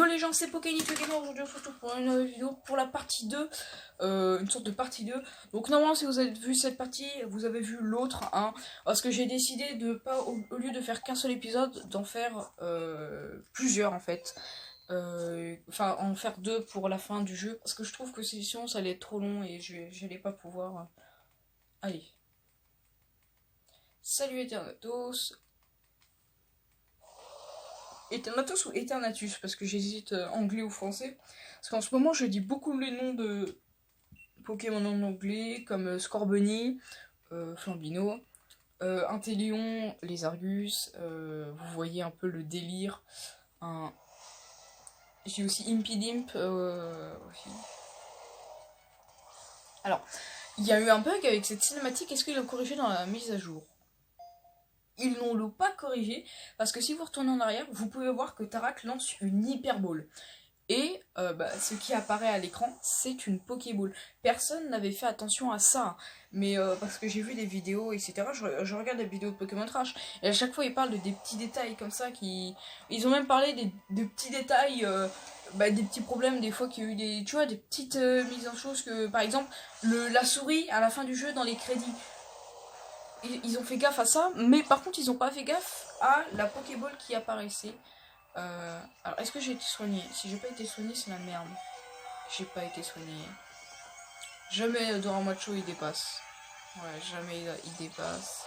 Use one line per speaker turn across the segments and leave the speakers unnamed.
Yo les gens, c'est Pokénito Gamer. Aujourd'hui on se retrouve pour une vidéo pour la partie 2, une sorte de partie 2. Donc normalement si vous avez vu cette partie, vous avez vu l'autre, hein, parce que j'ai décidé de pas, au lieu de faire qu'un seul épisode, d'en faire plusieurs en fait. Enfin en faire deux pour la fin du jeu, parce que je trouve que sinon ça allait être trop long et j'allais pas pouvoir... Allez. Salut Eternatos. Eternatus ou Eternatus, parce que j'hésite anglais ou français. Parce qu'en ce moment, je dis beaucoup les noms de Pokémon en anglais, comme Scorbunny, Flambino, Inteleon, les Argus. Vous voyez un peu le délire. Hein. J'ai aussi Impidimp. Aussi. Alors, il y a eu un bug avec cette cinématique. Est-ce qu'ils l'ont corrigé dans la mise à jour? Ils n'ont pas corrigé, parce que si vous retournez en arrière, vous pouvez voir que Tarak lance une hyperbole. Et ce qui apparaît à l'écran, c'est une Pokéball. Personne n'avait fait attention à ça. Mais parce que j'ai vu des vidéos, etc. Je regarde des vidéos de Pokémon Trash. Et à chaque fois, ils parlent de des petits détails comme ça. Ils ont même parlé de petits détails, des petits problèmes, des fois qu'il y a eu des, tu vois, des petites mises en chose. Que, par exemple, la souris, à la fin du jeu, dans les crédits. Ils ont fait gaffe à ça, mais par contre ils n'ont pas fait gaffe à la Pokéball qui apparaissait. Alors est-ce que j'ai été soignée? Si j'ai pas été soignée, c'est la merde. J'ai pas été soignée. Jamais Doramacho il dépasse. Ouais, jamais il dépasse.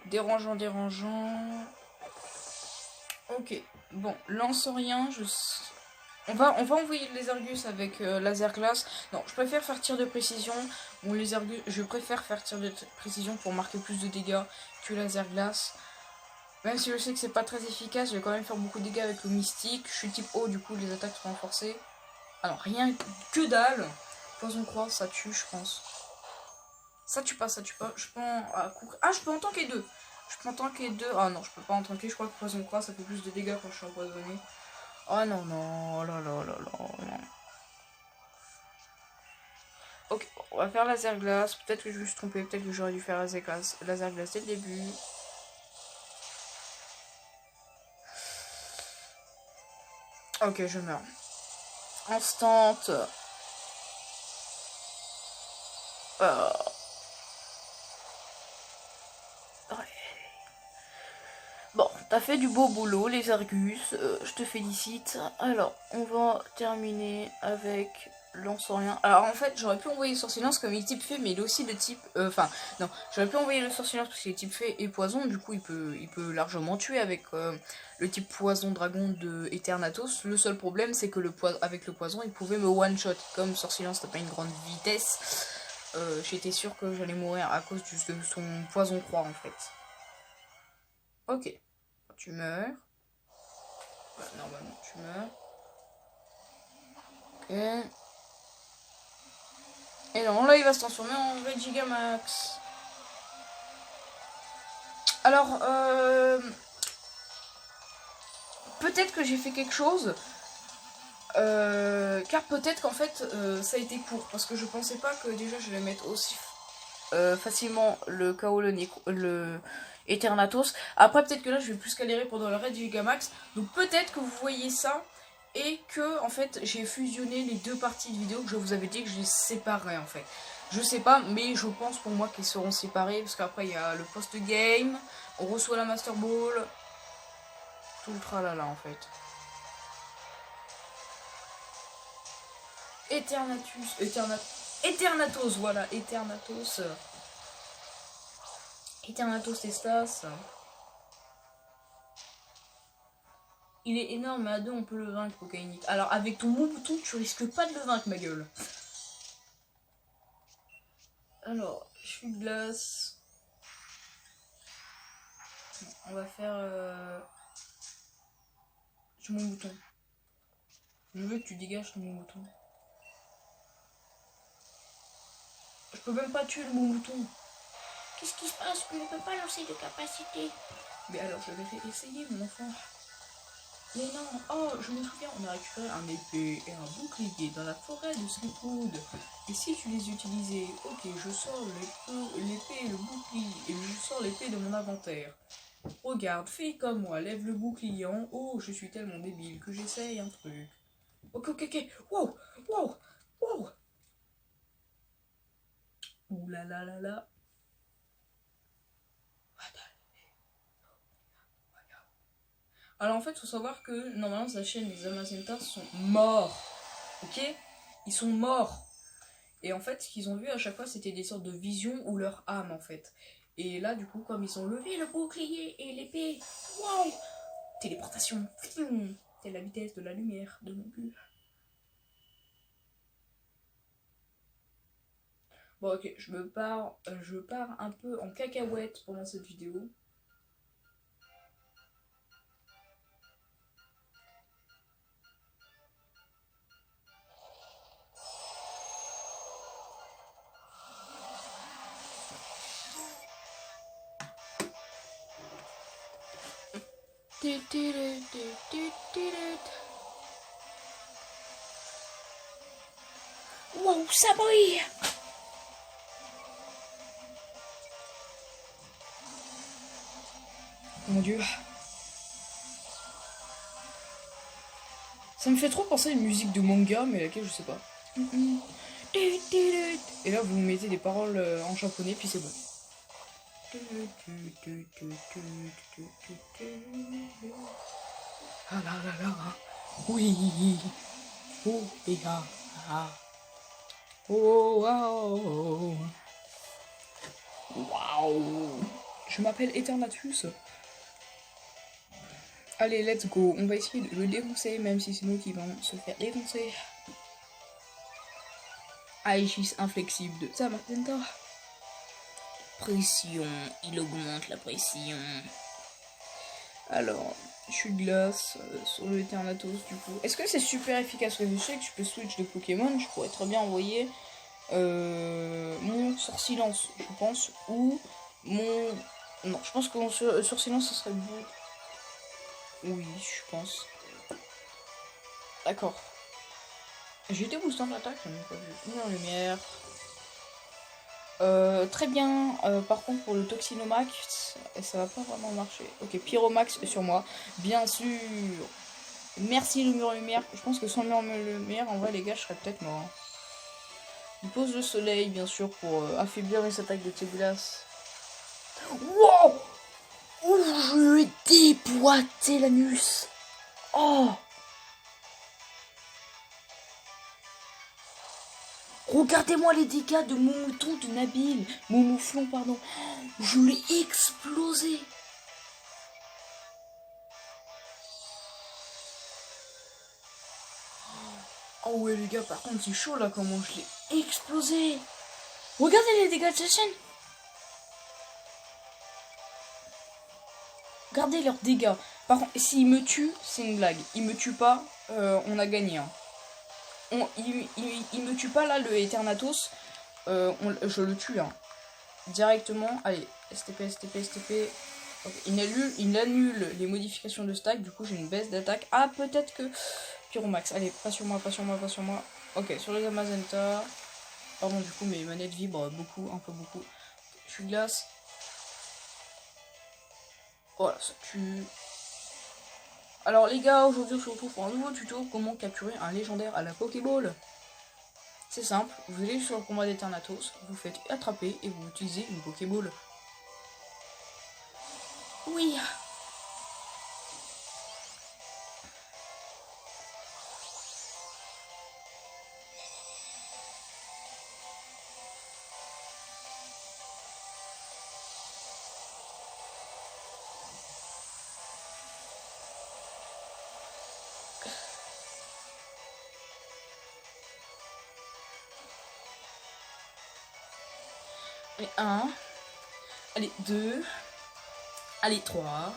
Dérangeant, dérangeant. Ok, bon, lance rien, on va envoyer les Argus avec laser glace. Non, je préfère faire tir de précision. Bon, les Argus, je préfère faire tir de précision pour marquer plus de dégâts que laser glace. Même si je sais que c'est pas très efficace, je vais quand même faire beaucoup de dégâts avec le mystique. Je suis type O, du coup les attaques sont renforcées. Alors rien que dalle. Poison croix, ça tue, je pense. Ça tue pas, ça tue pas. Je peux je peux en tanker deux. Je peux en tanker deux. Ah non, je peux pas en tanker. Je crois que poison croix, ça fait plus de dégâts quand je suis empoisonné. Oh non, non, oh là là là là, non. Ok, on va faire laser glace. Peut-être que je me suis trompé, peut-être que j'aurais dû faire laser glace dès le début. Ok, je meurs. Instant. Bon, t'as fait du beau boulot, les Argus, je te félicite. Alors, on va terminer avec lance-rien. Alors, en fait, j'aurais pu envoyer le sortilence comme il est type fée, mais il est aussi de type... non, j'aurais pu envoyer le sortilence parce qu'il est type fée et poison, du coup, il peut largement tuer avec le type poison-dragon de Eternatus. Le seul problème, c'est que avec le poison, il pouvait me one-shot. Comme sortilence, t'as pas une grande vitesse, j'étais sûre que j'allais mourir à cause de son poison-croix, en fait. Ok. Tu meurs. Ouais, normalement, tu meurs. Ok. Et non, là, il va se transformer en Regigamax. Alors, peut-être que j'ai fait quelque chose. Car peut-être qu'en fait, ça a été court. Parce que je pensais pas que déjà, je vais mettre aussi facilement le KO, le Eternatus. Après, peut-être que là, je vais plus galérer pendant le Regigamax. Donc, peut-être que vous voyez ça. Et que, en fait, j'ai fusionné les deux parties de vidéo que je vous avais dit que je les séparais, en fait. Je sais pas, mais je pense pour moi qu'ils seront séparés. Parce qu'après, il y a le post-game. On reçoit la Master Ball. Tout le tralala, en fait. Eternatus, voilà. Eternatus. Eternatus Estas. Il est énorme, mais à deux, on peut le vaincre, Pokénic. Alors, avec ton bon bouton, tu risques pas de le vaincre, ma gueule. Alors, je suis de glace. On va faire... sur mon bouton. Je veux que tu dégages ton bon bouton. Je peux même pas tuer le bon bouton. Qu'est-ce qui se passe? Je ne peux pas lancer de capacité. Mais alors, je vais essayer, mon enfant. Mais non, oh, je me souviens, on a récupéré un épée et un bouclier dans la forêt de Sleepwood. Et si tu les utilisais, ok, je sors l'épée et le bouclier, et je sors l'épée de mon inventaire. Regarde, fais comme moi, lève le bouclier en haut. Je suis tellement débile que j'essaye un truc. Ok, ok, ok. Wow, wow, wow. Ouh là là là là. Alors en fait, il faut savoir que normalement, sa chaîne, les Amazentas sont morts. Ok? Ils sont morts. Et en fait, ce qu'ils ont vu à chaque fois, c'était des sortes de visions ou leur âme en fait. Et là, du coup, comme ils ont levé le bouclier et l'épée, waouh! Téléportation, c'est la vitesse de la lumière de mon but. Bon, ok, je pars un peu en cacahuète pendant cette vidéo. Wow, ça brille! Mon dieu. Ça me fait trop penser à une musique de manga, mais laquelle je sais pas. Et là, vous mettez des paroles en japonais, puis c'est bon. Ah là là là. Oui. Oh, et ah, ah. Oh, wow. Waouh. Je m'appelle Eternatus. Allez, let's go. On va essayer de le défoncer, même si c'est nous qui vont se faire défoncer. Aegis inflexible de Zamazenta. Pression. Il augmente la pression. Alors, je suis glace sur le Eternatus du coup. Est-ce que c'est super efficace? Parce que je sais que je peux switch de Pokémon. Je pourrais très bien envoyer mon sort silence, je pense. Ou mon... Non, je pense que mon sur silence, ce serait bon. Oui, je pense. D'accord. J'ai été boostant d'attaque, je n'ai pas vu. Une en lumière. Très bien. Par contre, pour le Toxinomax, ça va pas vraiment marcher. Ok, Pyromax sur moi. Bien sûr. Merci le mur lumière. Je pense que sans le mur lumière, en vrai, les gars, je serais peut-être mort. Il pose le soleil, bien sûr, pour affaiblir mes attaques de T-Glace. Wow! Oh, je lui ai déboîté l'anus. Oh! Regardez-moi les dégâts de mon mouton de Nabil. Mon mouflon, pardon. Je l'ai explosé. Oh ouais les gars, par contre c'est chaud là comment je l'ai explosé. Regardez les dégâts de sa chaîne. Regardez leurs dégâts. Par contre, s'il me tue, c'est une blague. Il me tue pas, on a gagné. Hein. Il me tue pas là, le Eternatus. Je le tue. Hein. Directement. Allez, STP, STP, STP. Okay. Il annule les modifications de stack. Du coup, j'ai une baisse d'attaque. Ah, peut-être que... Pyromax. Allez, pas sur moi, pas sur moi, pas sur moi. Ok, sur les Amazenta. Pardon, du coup, mes manettes vibrent beaucoup, un peu beaucoup. Je suis glace. Voilà, ça tue. Alors les gars, aujourd'hui on se retrouve pour un nouveau tuto, comment capturer un légendaire à la Pokéball. C'est simple, vous allez sur le combat d'Eternatus, vous faites attraper et vous utilisez une Pokéball. Oui. Allez, 1. Allez, 2. Allez, 3.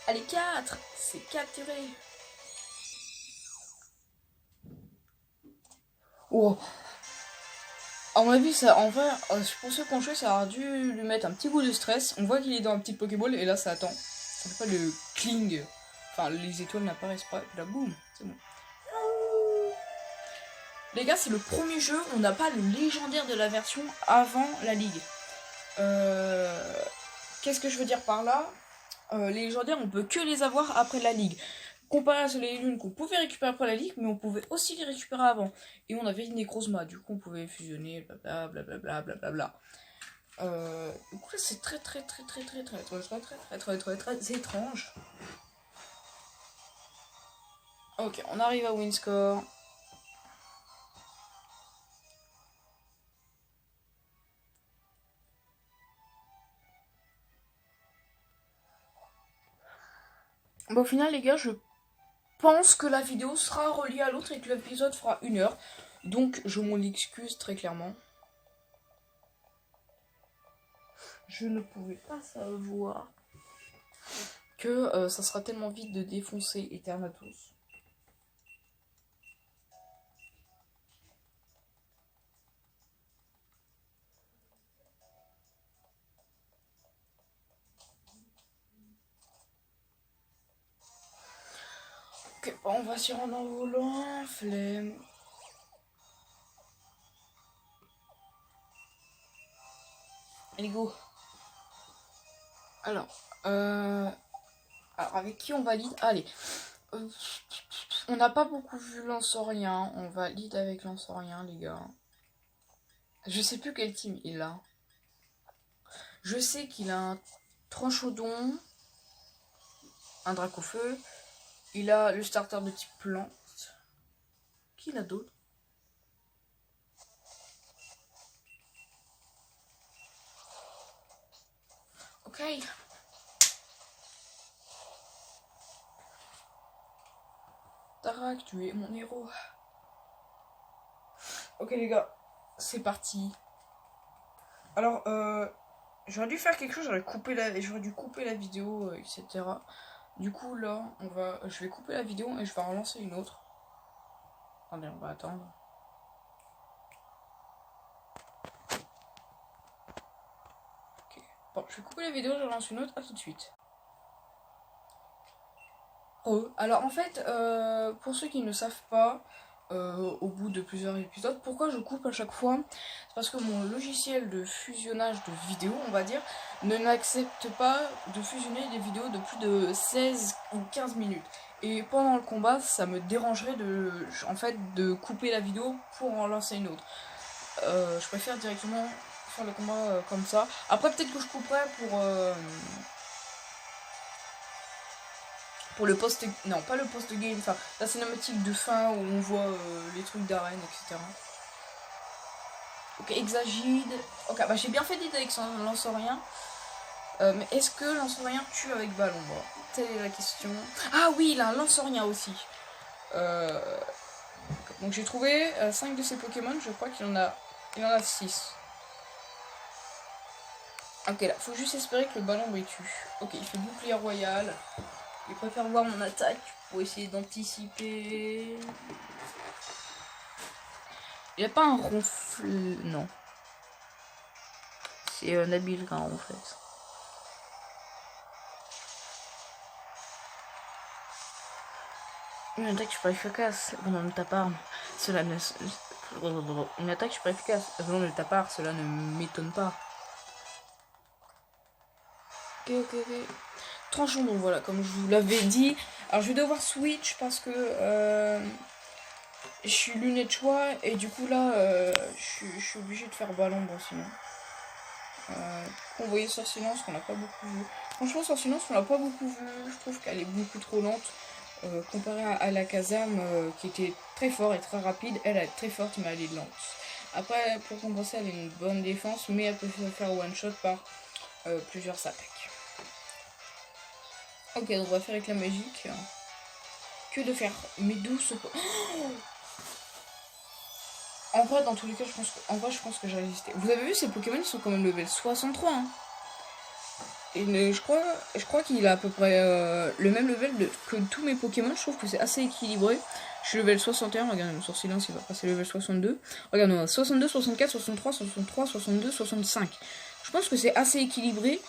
Allez, 4. C'est capturé. Oh. À mon avis, ça, en vrai, pour ceux qui ont joué, ça a dû lui mettre un petit coup de stress. On voit qu'il est dans un petit Pokéball et là, ça attend. Ça fait pas le cling. Enfin, les étoiles n'apparaissent pas. Et là, boum, c'est bon. Les gars, c'est le premier jeu où on n'a pas le légendaire de la version avant la ligue. Qu'est-ce que je veux dire par là? les légendaires, on peut que les avoir après la ligue. Comparé à les lunes qu'on pouvait récupérer après la ligue, mais on pouvait aussi les récupérer avant. Et on avait une Necrozma, du coup on pouvait fusionner, blablabla, blablabla. Du coup là c'est très étrange. Ok, on arrive à Winscore. Bon, au final les gars, je pense que la vidéo sera reliée à l'autre et que l'épisode fera 1 heure. Donc je m'en excuse très clairement. Je ne pouvais pas savoir que ça sera tellement vite de défoncer Eternatus. Ok, on va s'y rendre en volant, flemme. Allez, go. Alors, avec qui on valide? Allez. On n'a pas beaucoup vu Lansorien. On valide avec Lansorien, les gars. Je sais plus quel team il a. Je sais qu'il a un Tranchodon, un Dracofeu. Il a le starter de type plante. Qui l'a d'autre? Ok. Tarak, tu es mon héros. Ok les gars, c'est parti. Alors, j'aurais dû faire quelque chose, j'aurais dû couper la vidéo, etc. Du coup là, je vais couper la vidéo et je vais en relancer une autre. Attendez, on va attendre. Ok. Bon, je vais couper la vidéo, je relance une autre, à tout de suite. Alors en fait, pour ceux qui ne savent pas, au bout de plusieurs épisodes, pourquoi je coupe à chaque fois? C'est parce que mon logiciel de fusionnage de vidéos, on va dire, n'accepte pas de fusionner des vidéos de plus de 16 ou 15 minutes. Et pendant le combat, ça me dérangerait de couper la vidéo pour en lancer une autre. Je préfère directement faire le combat comme ça. Après peut-être que je couperai pour le post, non pas le post-game, enfin la cinématique de fin où on voit les trucs d'arène, etc. Ok, Exagide. Ok, bah j'ai bien fait d'idée avec son Lansorien. Mais est-ce que Lansorien tue avec ballon? Bon, telle est la question. Ah oui, il a un Lansorien aussi. Donc j'ai trouvé 5 de ses Pokémon, je crois qu'il en a 6. Ok, là, faut juste espérer que le ballon les tue. Ok, il fait bouclier royal. Il préfère voir mon attaque pour essayer d'anticiper. Il a pas un ronfle. Non. C'est un habile grain en fait. Une attaque super efficace venant de ta part, cela ne. Une attaque super efficace venant de ta part, cela ne m'étonne pas. Ok. Tranchons donc voilà, comme je vous l'avais dit. Alors je vais devoir switch parce que je suis lunette choix et du coup là je suis obligée de faire ballon bon sinon. Convoyer sur silence qu'on n'a pas beaucoup vu. Franchement sur silence on l'a pas beaucoup vu. Je trouve qu'elle est beaucoup trop lente. Comparée à la Kazam qui était très fort et très rapide, elle est très forte mais elle est lente. Après pour compenser elle a une bonne défense mais elle peut se faire one shot par plusieurs attaques. Ok, donc on va faire éclat magique. Que de faire mes douces. En vrai, dans tous les cas, je pense que j'ai résisté. Vous avez vu, ces Pokémon, ils sont quand même level 63. Hein. Et je crois qu'il a à peu près le même level que tous mes Pokémon. Je trouve que c'est assez équilibré. Je suis level 61. Regardez, mon silence, il va passer level 62. Regarde, on a 62, 64, 63, 63, 62, 65. Je pense que c'est assez équilibré.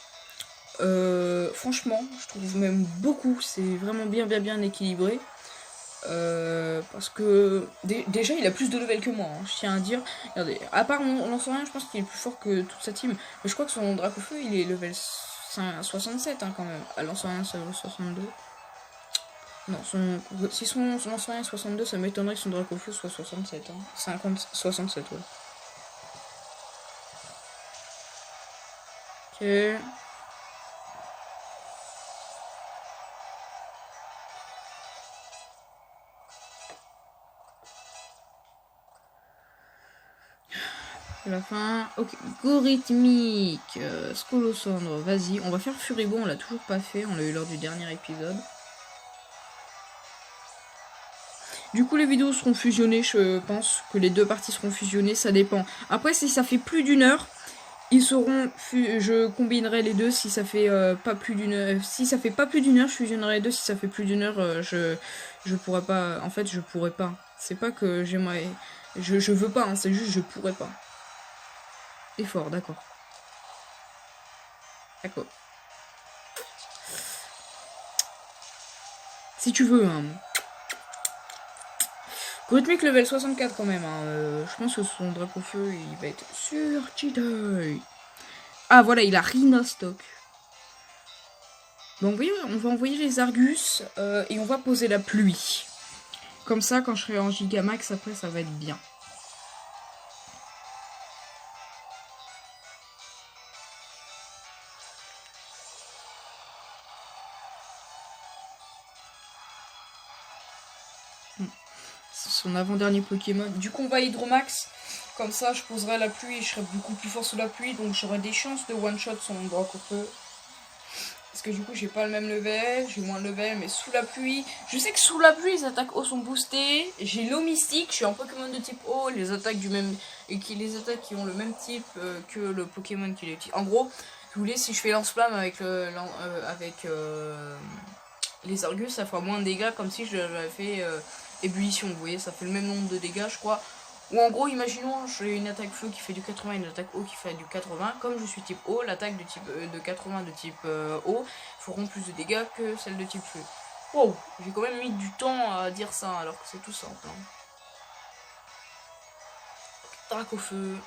Franchement, je trouve même beaucoup. C'est vraiment bien équilibré. Parce que déjà il a plus de level que moi, hein, je tiens à dire. Regardez, à part mon Lancerien, je pense qu'il est plus fort que toute sa team. Mais je crois que son Dracofeu il est level C'est un 67 hein, quand même. À l'ancien, ça vaut 62. Non, si son ancien est 62, ça m'étonnerait que son Dracofeu soit 67. Hein. 67, ouais. Ok. La fin. Ok. Gorithmique. Scolosandre. Vas-y. On va faire Furibond. On l'a toujours pas fait. On l'a eu lors du dernier épisode. Du coup, les vidéos seront fusionnées. Je pense que les deux parties seront fusionnées. Ça dépend. Après, si ça fait plus d'une heure, ils seront. Je combinerai les deux. Si ça fait pas plus d'une heure. Si ça fait pas plus d'une heure, je fusionnerai les deux. Si ça fait plus d'une heure, je pourrais pas. En fait, je pourrais pas. C'est pas que j'aimerais. Je veux pas. Hein, c'est juste je pourrais pas. Effort, d'accord. D'accord. Si tu veux, hein. Rhythmique level 64 quand même, hein. Je pense que son Dracofeu, il va être sur Cheetah. Ah voilà, il a Rhinostock. Bon, oui, on va envoyer les Argus et on va poser la pluie. Comme ça, quand je serai en Gigamax, après, ça va être bien. Son avant-dernier Pokémon. Du coup, on va Hydromax. Comme ça, je poserai la pluie et je serai beaucoup plus fort sous la pluie. Donc, j'aurai des chances de one-shot son Dracofeu. Parce que du coup, j'ai pas le même level. J'ai moins de level. Mais sous la pluie. Je sais que sous la pluie, les attaques eau sont boostées. J'ai l'eau mystique. Je suis un Pokémon de type eau. Les attaques du même. Et les attaques qui ont le même type que le Pokémon qui l'utilise. En gros, si vous voulez, si je fais lance-flamme avec, les Argus, ça fera moins de dégâts. Comme si je l'avais fait. Ébullition, vous voyez, ça fait le même nombre de dégâts, je crois. Ou en gros, imaginons, j'ai une attaque feu qui fait du 80 et une attaque eau qui fait du 80. Comme je suis type eau, l'attaque de type de 80 de type eau feront plus de dégâts que celle de type feu. Wow, j'ai quand même mis du temps à dire ça, alors que c'est tout simple. Hein. Dracofeu.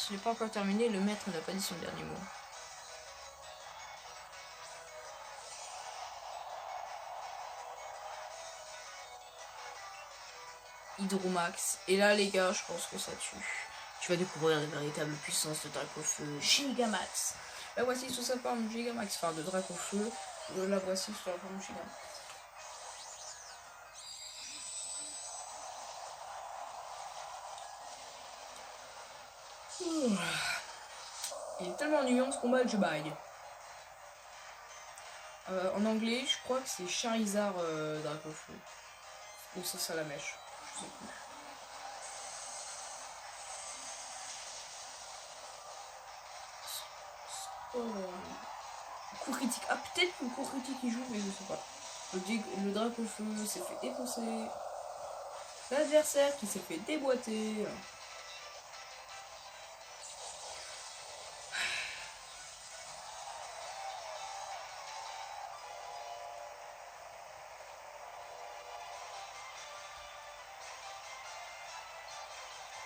Je n'ai pas encore terminé, le maître n'a pas dit son dernier mot. Hydromax. Et là, les gars, je pense que ça tue. Tu vas découvrir la véritable puissance de Dracofeu. Gigamax. La voici sous sa forme Gigamax. Enfin, de Dracofeu. La voici sous la forme Gigamax. Il est tellement ennuyant ce combat que je baille. En anglais, je crois que c'est Charizard Dracofeu. Ou c'est ça la mèche. Je sais plus. Coup critique. Ah, peut-être que le coup critique il joue, mais je sais pas. Le Dracofeu s'est fait défoncer. L'adversaire qui s'est fait déboîter.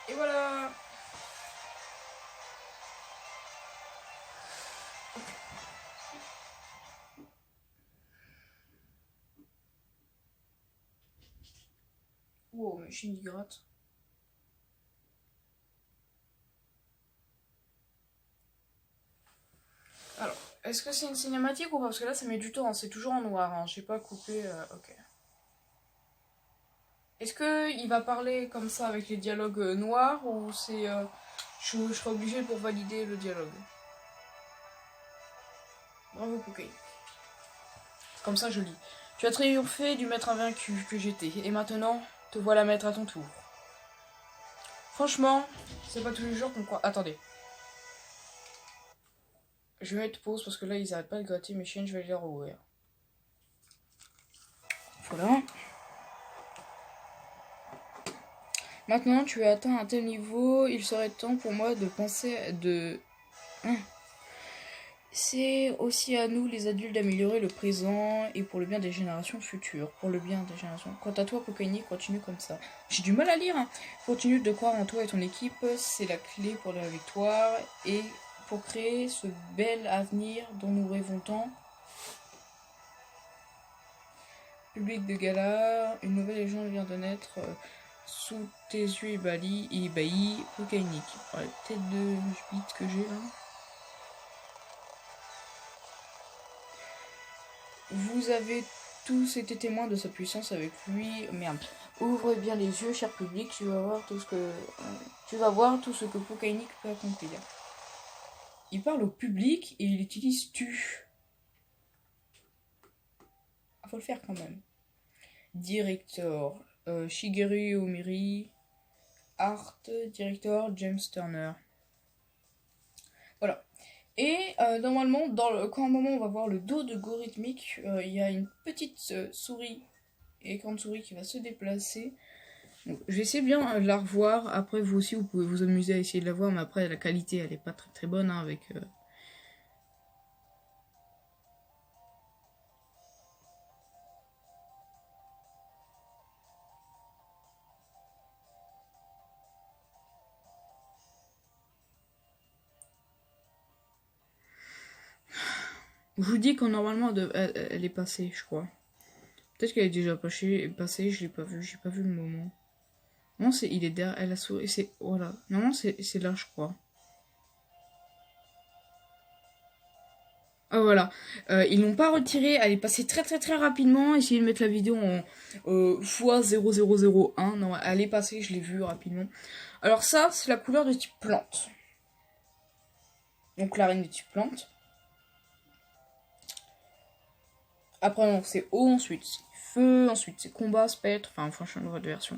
Et voilà. Wow, machine qui gratte. Alors, est-ce que c'est une cinématique ou pas? Parce que là, ça met du temps, hein. C'est toujours en noir, hein. J'ai pas coupé. Ok. Est-ce qu'il va parler comme ça avec les dialogues noirs ou c'est. Je serai obligé pour valider le dialogue. Bravo, Poké. Comme ça, je lis. Tu as triomphé du maître invaincu que j'étais, et maintenant, te voilà maître à ton tour. Franchement, c'est pas tous les jours qu'on croit. Attendez. Je vais mettre pause parce que là, ils arrêtent pas de gratter mes chaînes, je vais les rouvrir. Voilà. Maintenant, tu as atteint un tel niveau, il serait temps pour moi de penser de... C'est aussi à nous, les adultes, d'améliorer le présent et pour le bien des générations futures. Pour le bien des générations. Quant à toi, Pokéni, continue comme ça. J'ai du mal à lire. Hein. Continue de croire en toi et ton équipe. C'est la clé pour la victoire et pour créer ce bel avenir dont nous rêvons tant. Public de Galar, une nouvelle légende vient de naître sous tes yeux ébahis, Pokainique. Ouais, tête de bite que j'ai là. Vous avez tous été témoins de sa puissance avec lui. Merde. Ouvre bien les yeux, cher public, tu vas voir tout ce que Pokainique peut accomplir. Il parle au public et il utilise tu. Faut le faire quand même. Director, Shigeru Omiri. Art Director, James Turner. Voilà. Et normalement, quand à un moment on va voir le dos de Gorithmic, il y a une petite souris, écran de souris qui va se déplacer. Donc, je vais essayer bien de la revoir. Après, vous aussi, vous pouvez vous amuser à essayer de la voir, mais après, la qualité, elle est pas très très bonne hein, avec. Je vous dis qu'en normalement, elle est passée, je crois. Peut-être qu'elle est déjà passée, je l'ai pas vu, j'ai pas vu le moment. Non, il est derrière, elle a souris, c'est, voilà. Non, c'est là, je crois. Ah, voilà. Ils l'ont pas retirée, elle est passée très très très rapidement. Essayez de mettre la vidéo en x0001. Non, elle est passée, je l'ai vue rapidement. Alors ça, c'est la couleur de type plante. Donc la reine de type plante. Après, non, c'est eau, ensuite c'est feu, ensuite c'est combat, spectre, enfin franchement, une autre version.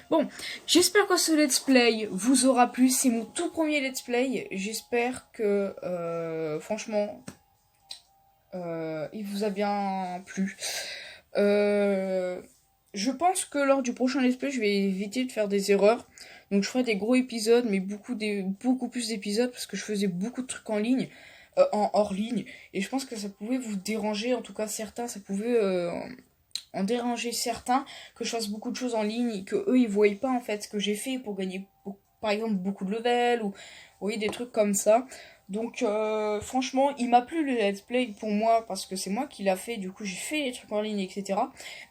Bon, j'espère que ce let's play vous aura plu. C'est mon tout premier let's play. J'espère que, franchement, il vous a bien plu. Je pense que lors du prochain let's play, je vais éviter de faire des erreurs. Donc je ferai des gros épisodes, mais beaucoup plus d'épisodes, parce que je faisais beaucoup de trucs en ligne. En hors ligne, et je pense que ça pouvait vous déranger, en tout cas certains, ça pouvait en déranger certains, que je fasse beaucoup de choses en ligne et que eux ils voient pas en fait ce que j'ai fait pour gagner par exemple beaucoup de level ou oui, des trucs comme ça. Donc franchement il m'a plu le let's play pour moi parce que c'est moi qui l'a fait, du coup j'ai fait les trucs en ligne, etc.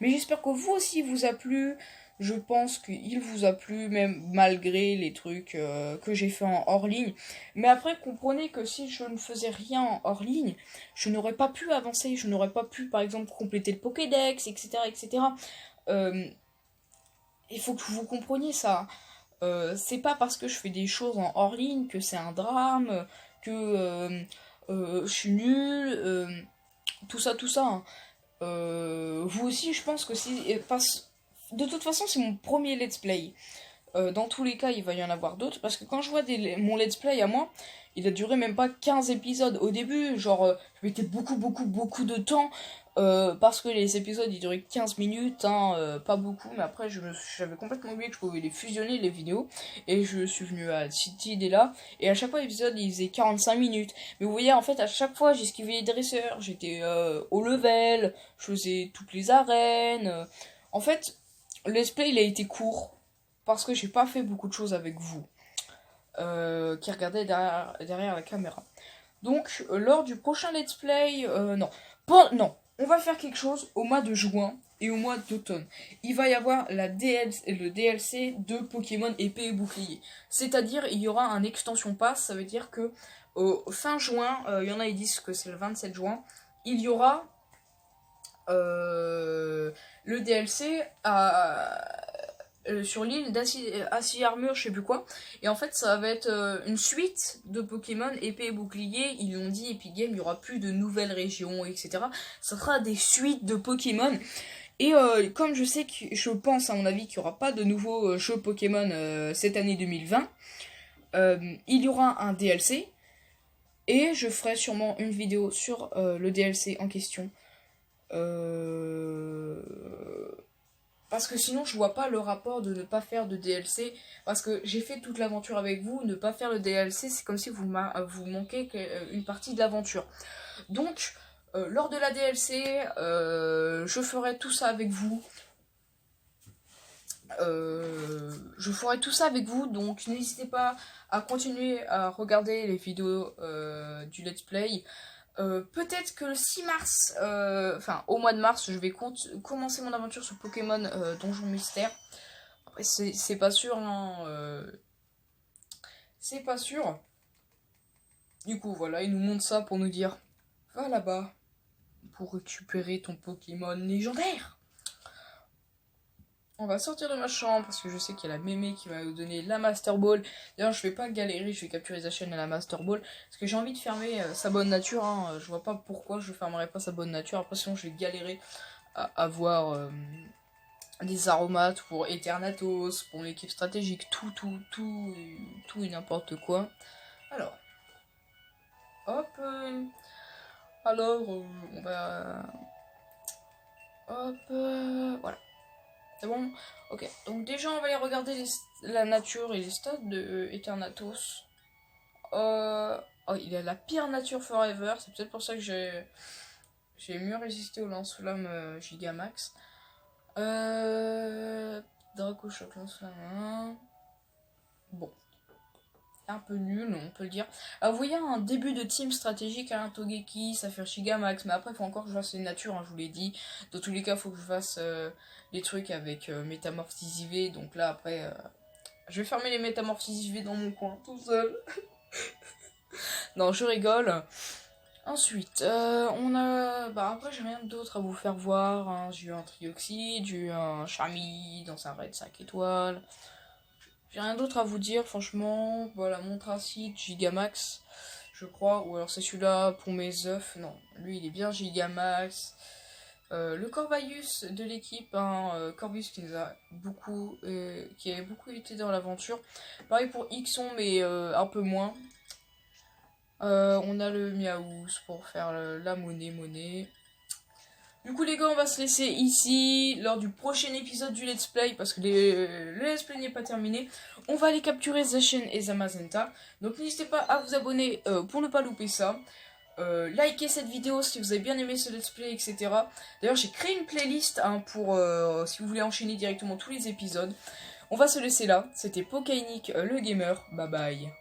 Mais j'espère que vous aussi vous a plu. Je pense qu'il vous a plu, même malgré les trucs que j'ai fait en hors ligne. Mais après, comprenez que si je ne faisais rien en hors ligne, je n'aurais pas pu avancer, je n'aurais pas pu, par exemple, compléter le Pokédex, etc., etc. Il faut que vous compreniez ça. C'est pas parce que je fais des choses en hors ligne que c'est un drame, que je suis nulle, tout ça, tout ça. Vous aussi, je pense que si... De toute façon, c'est mon premier let's play. Dans tous les cas, il va y en avoir d'autres. Parce que quand je vois mon let's play à moi, il a duré même pas 15 épisodes. Au début, genre, je mettais beaucoup de temps. Parce que les épisodes, ils duraient 15 minutes. Hein, pas beaucoup. Mais après, j'avais complètement oublié que je pouvais les fusionner, les vidéos. Et je suis venu à cette idée-là. Et à chaque fois, l'épisode, il faisait 45 minutes. Mais vous voyez, en fait, à chaque fois, j'esquivais les dresseurs. J'étais au level. Je faisais toutes les arènes. En fait, le let's play, il a été court. Parce que j'ai pas fait beaucoup de choses avec vous. Qui regardaient derrière la caméra. Donc, lors du prochain let's play... non. Non. On va faire quelque chose au mois de juin et au mois d'automne. Il va y avoir le DLC de Pokémon épée et bouclier. C'est-à-dire, il y aura un extension pass. Ça veut dire que fin juin, il y en a qui disent que c'est le 27 juin, il y aura le DLC sur l'île d'Acier Armure, je sais plus quoi. Et en fait, ça va être une suite de Pokémon épée et bouclier. Ils l'ont dit, Epic Games, il y aura plus de nouvelles régions, etc. Ça sera des suites de Pokémon. Et comme je sais que je pense, à mon avis, qu'il n'y aura pas de nouveaux jeux Pokémon cette année 2020, il y aura un DLC. Et je ferai sûrement une vidéo sur le DLC en question. Parce que sinon je vois pas le rapport de ne pas faire de DLC. Parce que j'ai fait toute l'aventure avec vous. Ne pas faire le DLC, c'est comme si vous manquez une partie de l'aventure. Donc lors de la DLC, je ferai tout ça avec vous. je ferai tout ça avec vous, donc n'hésitez pas à continuer à regarder les vidéos du let's play. Peut-être que le 6 mars, enfin au mois de mars, je vais commencer mon aventure sur Pokémon Donjon Mystère. Après, c'est pas sûr, hein, c'est pas sûr. Du coup, voilà, il nous montre ça pour nous dire va là-bas pour récupérer ton Pokémon légendaire. On va sortir de ma chambre parce que je sais qu'il y a la mémé qui va nous donner la Master Ball. D'ailleurs, je vais pas galérer, je vais capturer Zacian à la Master Ball parce que j'ai envie de fermer sa bonne nature. Hein. Je vois pas pourquoi je fermerais pas sa bonne nature. Après, sinon, je vais galérer à avoir des aromates pour Eternatus, pour l'équipe stratégique, tout et n'importe quoi. Alors, hop. Alors, on va. Hop. Voilà. C'est bon? Ok. Donc déjà, on va aller regarder la nature et les stats de Eternatus. Oh, il a la pire nature forever. C'est peut-être pour ça que j'ai mieux résisté au lance-flamme Gigamax. Draco Choc lance-flamme. Bon. Un peu nul, on peut le dire. Alors, vous voyez un début de team stratégique à un Togeki, ça fait Gigamax, mais après il faut encore que je fasse les natures, hein, je vous l'ai dit. Dans tous les cas, il faut que je fasse les trucs avec Métamorphes IV, donc là après, je vais fermer les Métamorphes IV dans mon coin, tout seul. Non, je rigole. Ensuite, on a... Bah après, j'ai rien d'autre à vous faire voir, hein. J'ai eu un Trioxide, j'ai eu un Charmy dans un raid 5 étoiles. J'ai rien d'autre à vous dire, franchement. Voilà, Montracite, Gigamax, je crois. Ou alors c'est celui-là pour mes œufs. Non, lui, il est bien Gigamax. Le Corvus de l'équipe, hein, Corvus qui nous a beaucoup, qui a beaucoup été dans l'aventure. Pareil pour Ixon, mais un peu moins. On a le Miaous pour faire la monnaie. Du coup les gars, on va se laisser ici lors du prochain épisode du let's play parce que le let's play n'est pas terminé. On va aller capturer Zacian et Zamazenta. Donc n'hésitez pas à vous abonner pour ne pas louper ça. Likez cette vidéo si vous avez bien aimé ce let's play, etc. D'ailleurs j'ai créé une playlist hein, pour si vous voulez enchaîner directement tous les épisodes. On va se laisser là. C'était Pokainic le gamer. Bye bye.